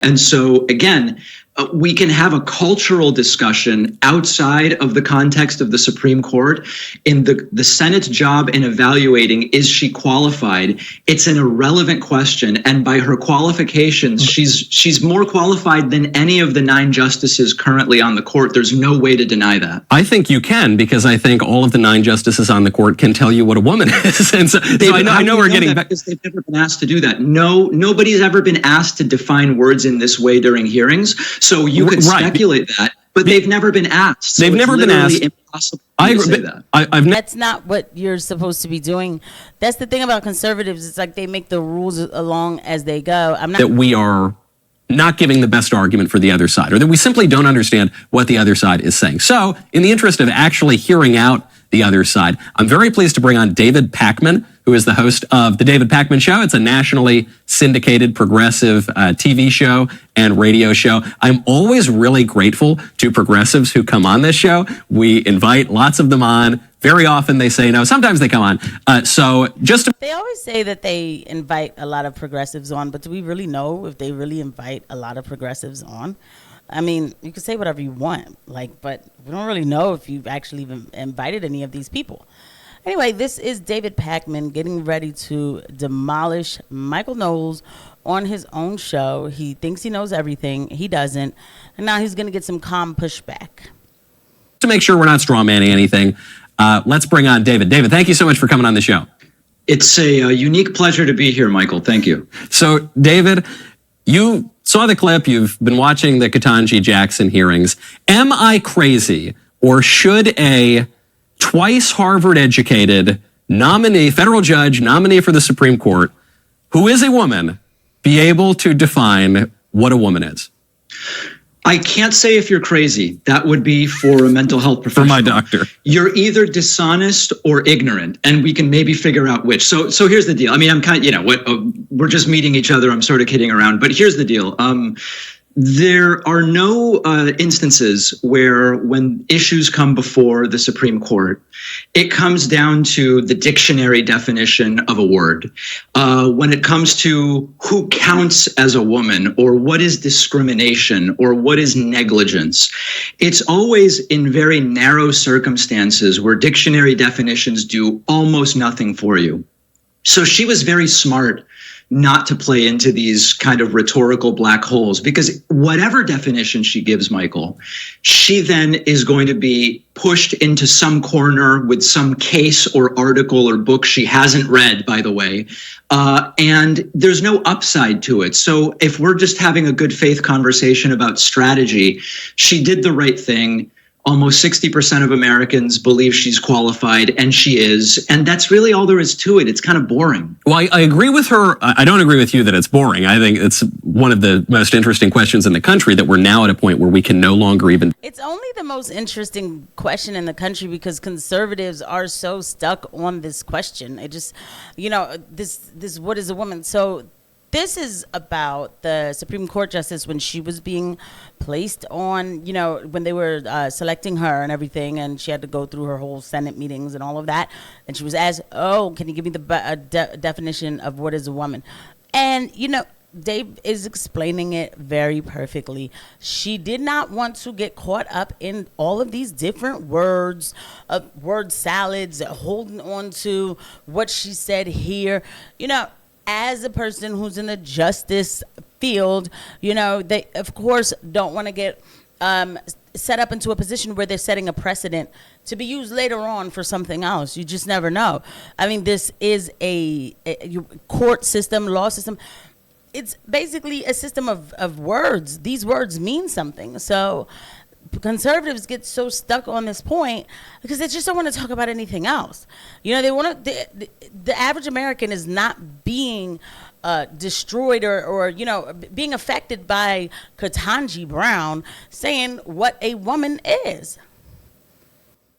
And so, again, we can have a cultural discussion outside of the context of the Supreme Court. In the Senate's job in evaluating, is she qualified? It's an irrelevant question. And by her qualifications, she's more qualified than any of the 9 justices currently on the court. There's no way to deny that. I think you can, because I think all of the 9 justices on the court can tell you what a woman is. And so I know we're getting back, because they've never been asked to do that. Nobody's ever been asked to define words in this way during hearings. So you could speculate that, but they've never been asked. So they've never been asked. Impossible I agree. to say that. That's not what you're supposed to be doing. That's the thing about conservatives. It's like they make the rules along as they go. That we are not giving the best argument for the other side, or that we simply don't understand what the other side is saying. So, in the interest of actually hearing out the other side, I'm very pleased to bring on David Pakman, who is the host of The David Pakman Show. It's a nationally syndicated progressive TV show and radio show. I'm always really grateful to progressives who come on this show. We invite lots of them on. Very often they say no. Sometimes they come on. They always say that they invite a lot of progressives on, but do we really know if they really invite a lot of progressives on? I mean, you can say whatever you want, but we don't really know if you've actually even invited any of these people. Anyway, this is David Pakman getting ready to demolish Michael Knowles on his own show. He thinks he knows everything. He doesn't. And now he's going to get some calm pushback. To make sure we're not straw manning anything, let's bring on David. David, thank you so much for coming on the show. It's a unique pleasure to be here, Michael. Thank you. So, David, you saw the clip. You've been watching the Ketanji Jackson hearings. Am I crazy, or should a twice Harvard-educated nominee, federal judge, nominee for the Supreme Court, who is a woman, be able to define what a woman is? I can't say if you're crazy. That would be for a mental health professional. For my doctor. You're either dishonest or ignorant, and we can maybe figure out which. So here's the deal. I mean, I'm kind of, we're just meeting each other. I'm sort of kidding around, but here's the deal. There are no instances where, when issues come before the Supreme Court, it comes down to the dictionary definition of a word. When it comes to who counts as a woman, or what is discrimination, or what is negligence, it's always in very narrow circumstances where dictionary definitions do almost nothing for you. So she was very smart not to play into these kind of rhetorical black holes, because whatever definition she gives, Michael, she then is going to be pushed into some corner with some case or article or book she hasn't read, by the way, and there's no upside to it. So if we're just having a good faith conversation about strategy, she did the right thing. Almost 60% of Americans believe she's qualified, and she is. And that's really all there is to it. It's kind of boring. Well, I agree with her. I don't agree with you that it's boring. I think it's one of the most interesting questions in the country, that we're now at a point where we can no longer even... It's only the most interesting question in the country because conservatives are so stuck on this question. It just, this what is a woman? So this is about the Supreme Court justice when she was being placed on, when they were selecting her and everything, and she had to go through her whole Senate meetings and all of that. And she was asked, can you give me the definition of what is a woman? And, Dave is explaining it very perfectly. She did not want to get caught up in all of these different words, word salads, holding on to what she said here. As a person who's in the justice field, they, of course, don't want to get set up into a position where they're setting a precedent to be used later on for something else. You just never know. I mean, this is a court system, law system. It's basically a system of words. These words mean something. So conservatives get so stuck on this point because they just don't want to talk about anything else. They want to. The average American is not being destroyed or being affected by Ketanji Brown saying what a woman is.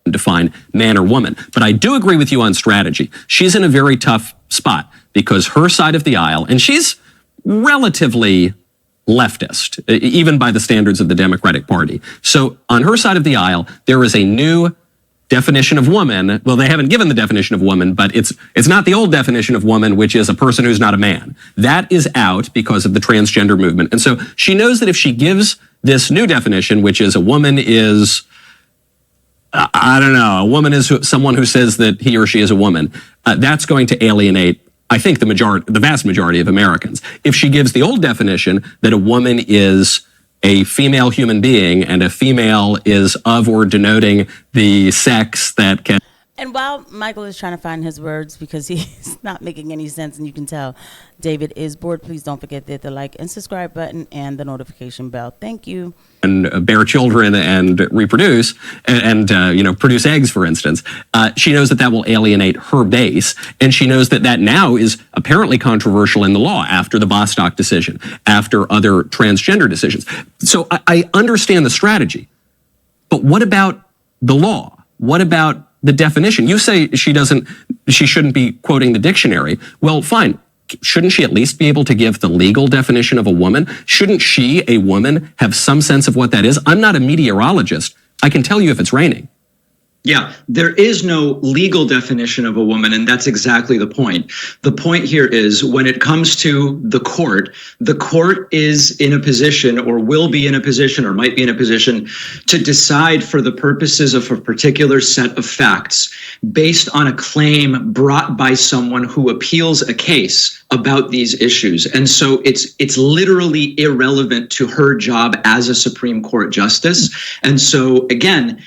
Define man or woman, but I do agree with you on strategy. She's in a very tough spot because her side of the aisle, and she's relatively leftist, even by the standards of the Democratic Party. So on her side of the aisle, there is a new definition of woman, well, they haven't given the definition of woman, but it's not the old definition of woman, which is a person who's not a man. That is out because of the transgender movement. And so she knows that if she gives this new definition, which is a woman is, I don't know, a woman is someone who says that he or she is a woman, that's going to alienate, I think, the vast majority of Americans. If she gives the old definition that a woman is a female human being and a female is of or denoting the sex that can... And while Michael is trying to find his words because he's not making any sense, and you can tell David is bored, please don't forget to hit the like and subscribe button and the notification bell. Thank you. And bear children and reproduce and produce eggs, for instance. She knows that will alienate her base, and she knows that now is apparently controversial in the law after the Bostock decision, after other transgender decisions. So I understand the strategy, but what about the law? What about the definition? You say she shouldn't be quoting the dictionary. Well, fine. Shouldn't she at least be able to give the legal definition of a woman? Shouldn't she, a woman, have some sense of what that is? I'm not a meteorologist. I can tell you if it's raining. Yeah, there is no legal definition of a woman, and that's exactly the point. The point here is when it comes to the court is in a position or will be in a position or might be in a position to decide for the purposes of a particular set of facts based on a claim brought by someone who appeals a case about these issues. And so it's literally irrelevant to her job as a Supreme Court justice. And so, again,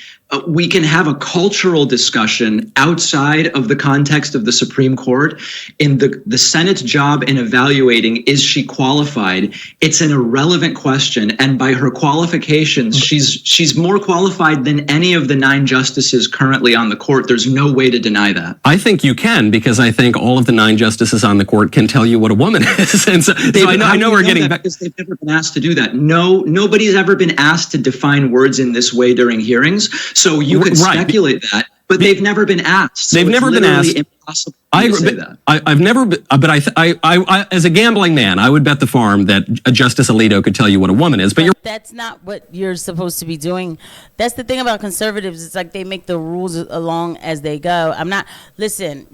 we can have a cultural discussion outside of the context of the Supreme Court. In the Senate's job in evaluating, is she qualified? It's an irrelevant question. And by her qualifications, she's more qualified than any of the 9 justices currently on the court. There's no way to deny that. I think you can, because I think all of the 9 justices on the court can tell you what a woman is. And so I know we're getting back. Because they've never been asked to do that. Nobody's ever been asked to define words in this way during hearings. So you could speculate that, but they've never been asked. So they've never been asked. Impossible I to agree. say that. I've never, but I, as a gambling man, I would bet the farm that a Justice Alito could tell you what a woman is. But that's not what you're supposed to be doing. That's the thing about conservatives. It's like they make the rules along as they go. I'm not. Listen,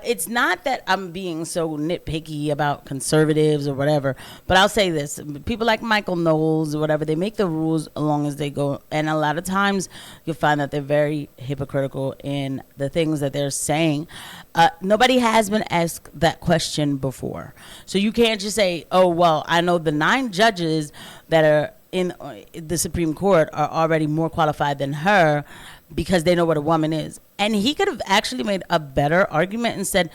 it's not that I'm being so nitpicky about conservatives or whatever. But I'll say this: people like Michael Knowles or whatever, they make the rules along as they go, and a lot of times you'll find that they're very hypocritical in the things that they're saying. Nobody has been asked that question before. So you can't just say, oh, well, I know the 9 judges that are in the Supreme Court are already more qualified than her because they know what a woman is. And he could have actually made a better argument and said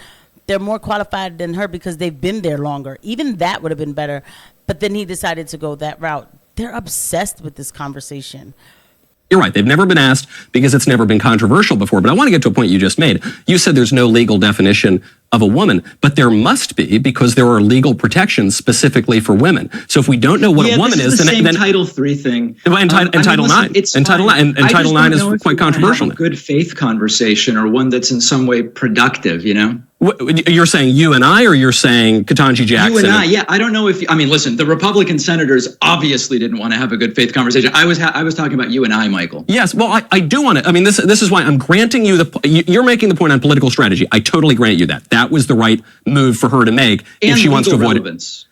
they're more qualified than her because they've been there longer. Even that would have been better. But then he decided to go that route. They're obsessed with this conversation. You're right. They've never been asked because it's never been controversial before. But I want to get to a point you just made. You said there's no legal definition of a woman, but there must be, because there are legal protections specifically for women. So if we don't know what a woman is, then Title III thing and Title IX, and Title IX is quite controversial. Have a good faith conversation or one that's in some way productive, You're saying you and I, or you're saying Ketanji Jackson? You and I, yeah. I don't know if listen. The Republican senators obviously didn't want to have a good faith conversation. I was talking about you and I, Michael. Yes, well, I do want to. This is why I'm granting you you're making the point on political strategy. I totally grant you that. That was the right move for her to make if she wants to avoid it.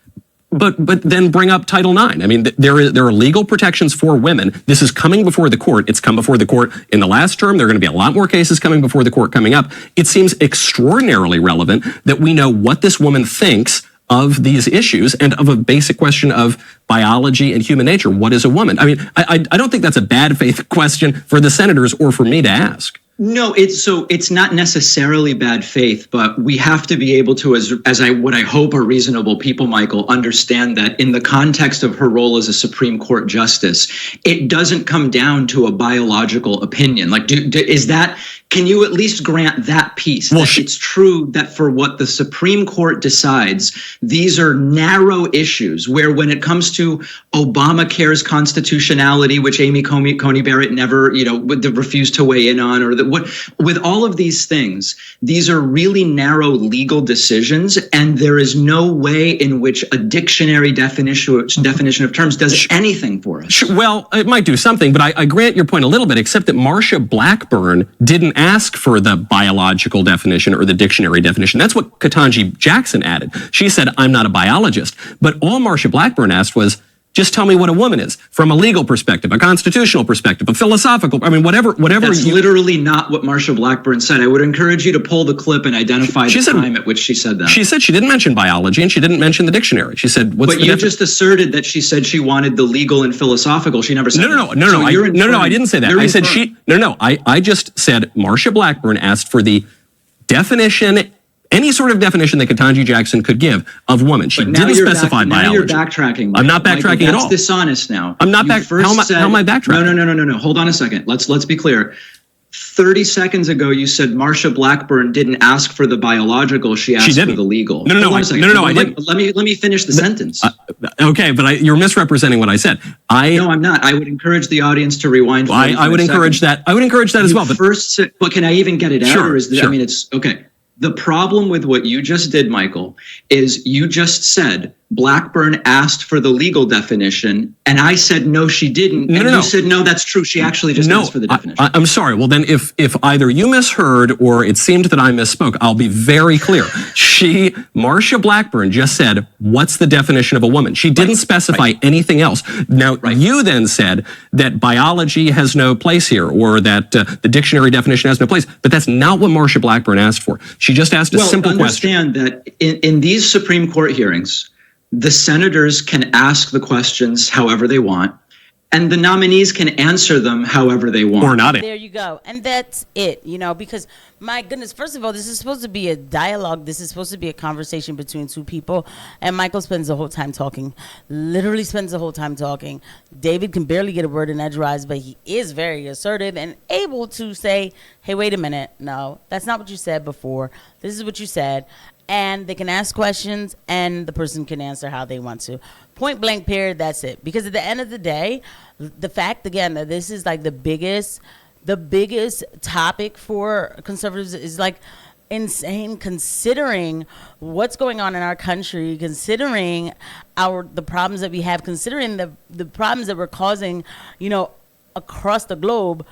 But then bring up Title IX. There are legal protections for women. This is coming before the court. It's come before the court in the last term. There are going to be a lot more cases coming before the court coming up. It seems extraordinarily relevant that we know what this woman thinks of these issues and of a basic question of biology and human nature. What is a woman? I don't think that's a bad faith question for the senators or for me to ask. No, it's not necessarily bad faith, but we have to be able to, what I hope are reasonable people, Michael, understand that in the context of her role as a Supreme Court justice, it doesn't come down to a biological opinion. can you at least grant that piece? Well, That it's true that for what the Supreme Court decides, these are narrow issues where when it comes to Obamacare's constitutionality, which Amy Coney Barrett never, refused to weigh in on, or with all of these things, these are really narrow legal decisions, and there is no way in which a dictionary definition of terms does anything for us. Well, it might do something, but I grant your point a little bit, except that Marcia Blackburn didn't ask for the biological definition or the dictionary definition. That's what Ketanji Jackson added. She said, I'm not a biologist. But all Marcia Blackburn asked was, just tell me what a woman is from a legal perspective, a constitutional perspective, a philosophical, whatever. That's literally not what Marcia Blackburn said. I would encourage you to pull the clip and identify the time at which she said that. She said she didn't mention biology and she didn't mention the dictionary. She said, but you just asserted that she said she wanted the legal and philosophical. She never said No, I didn't say that. I said I just said Marcia Blackburn asked for the definition, any sort of definition that Ketanji Jackson could give of woman. She didn't specify biology. Now you're backtracking. I'm not backtracking at all. That's dishonest now. I'm not back. How am I backtracking? No. Hold on a second. Let's be clear. 30 seconds ago, you said Marcia Blackburn didn't ask for the biological. She asked for the legal. No, I didn't. Let me finish the sentence. Okay, but you're misrepresenting what I said. No, I'm not. I would encourage the audience to rewind. I would encourage that. I would encourage that as well. But first, but can I even get it out? Sure, or is sure. It's okay. The problem with what you just did, Michael, is you just said Blackburn asked for the legal definition, and I said no, she didn't. And you said no, that's true. She actually just asked for the definition. I'm sorry. Well, then if either you misheard or it seemed that I misspoke, I'll be very clear. Marcia Blackburn just said, what's the definition of a woman? She didn't specify anything else. Now, you then said that biology has no place here, or that the dictionary definition has no place, but that's not what Marcia Blackburn asked for. She just asked a simple question. Understand that in these Supreme Court hearings, the senators can ask the questions however they want, and the nominees can answer them however they want. Or not. There you go. And that's it, because my goodness, first of all, this is supposed to be a dialogue. This is supposed to be a conversation between two people. And Michael spends the whole time talking, literally spends the whole time talking. David can barely get a word in edgewise, but he is very assertive and able to say, hey, wait a minute. No, that's not what you said before. This is what you said. And they can ask questions and the person can answer how they want to. Point blank period, that's it. Because at the end of the day, the fact, again, that this is like the biggest topic for conservatives is like insane, considering what's going on in our country, considering the problems that we have, considering the problems that we're causing, across the globe.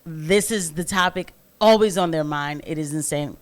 This is the topic always on their mind. It is insane.